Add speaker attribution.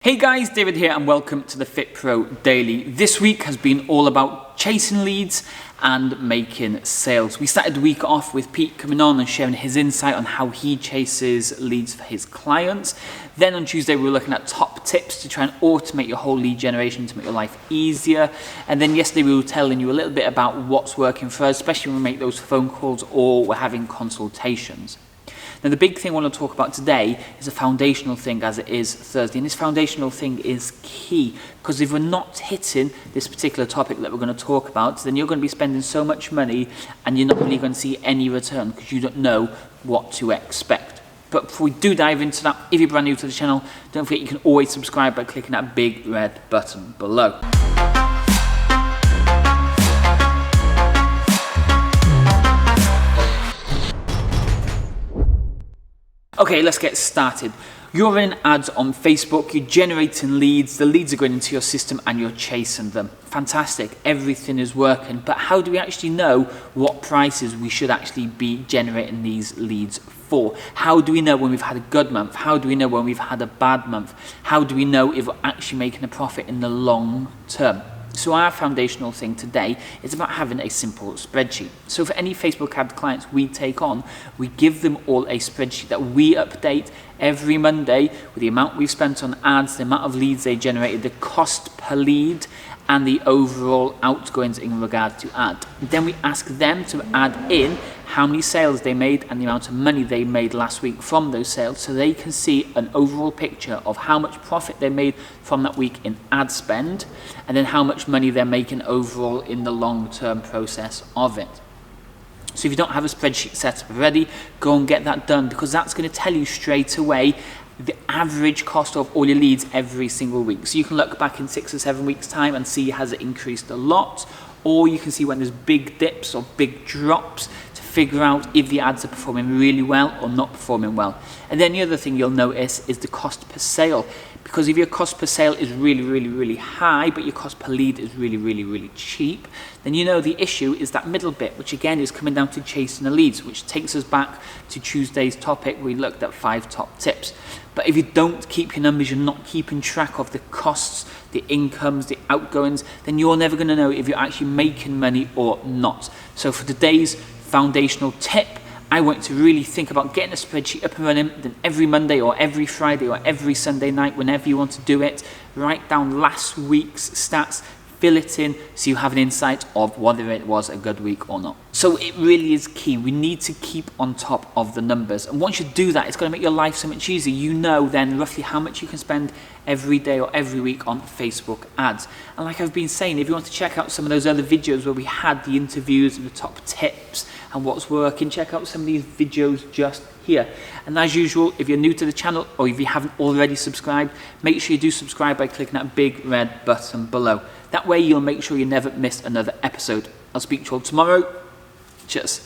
Speaker 1: Hey guys, David here and welcome to the Fit Pro Daily. This week has been all about chasing leads and making sales. We started the week off with Pete coming on and sharing his insight on how he chases leads for his clients. Then on Tuesday we were looking at top tips to try and automate your whole lead generation to make your life easier. And then yesterday we were telling you a little bit about what's working for us, especially when we make those phone calls or we're having consultations. Now the big thing I want to talk about today is a foundational thing, as it is Thursday, and this foundational thing is key, because if we're not hitting this particular topic that we're going to talk about, then you're going to be spending so much money and you're not really going to see any return because you don't know what to expect. But before we do dive into that, if you're brand new to the channel, don't forget you can always subscribe by clicking that big red button below. Okay, let's get started. You're running ads on Facebook, you're generating leads, the leads are going into your system and you're chasing them. Fantastic, everything is working, but how do we actually know what prices we should actually be generating these leads for? How do we know when we've had a good month? How do we know when we've had a bad month? How do we know if we're actually making a profit in the long term? So our foundational thing today is about having a simple spreadsheet. So for any Facebook ad clients we take on, we give them all a spreadsheet that we update every Monday with the amount we've spent on ads, the amount of leads they generated, the cost per lead, and the overall outgoings in regard to ad. Then we ask them to add in how many sales they made and the amount of money they made last week from those sales, so they can see an overall picture of how much profit they made from that week in ad spend, and then how much money they're making overall in the long-term process of it. So if you don't have a spreadsheet set up already, go and get that done, because that's going to tell you straight away the average cost of all your leads every single week. So you can look back in 6 or 7 weeks time and see has it increased a lot, or you can see when there's big dips or big drops to figure out if the ads are performing really well or not performing well. And then the other thing you'll notice is the cost per sale, because if your cost per sale is really high but your cost per lead is really cheap, then you know the issue is that middle bit, which again is coming down to chasing the leads, which takes us back to Tuesday's topic. We looked at 5 top tips. But if you don't keep your numbers, you're not keeping track of the costs, the incomes, the outgoings, then you're never going to know if you're actually making money or not. So for today's foundational tip, I want you to really think about getting a spreadsheet up and running. Then every Monday or every Friday or every Sunday night, whenever you want to do it, write down last week's stats, fill it in so you have an insight of whether it was a good week or not. So it really is key. We need to keep on top of the numbers. And once you do that, it's going to make your life so much easier. You know then roughly how much you can spend every day or every week on Facebook ads. And like I've been saying, if you want to check out some of those other videos where we had the interviews and the top tips and what's working, check out some of these videos just here. And as usual, if you're new to the channel or if you haven't already subscribed, make sure you do subscribe by clicking that big red button below. That way you'll make sure you never miss another episode. I'll speak to you all tomorrow. Cheers.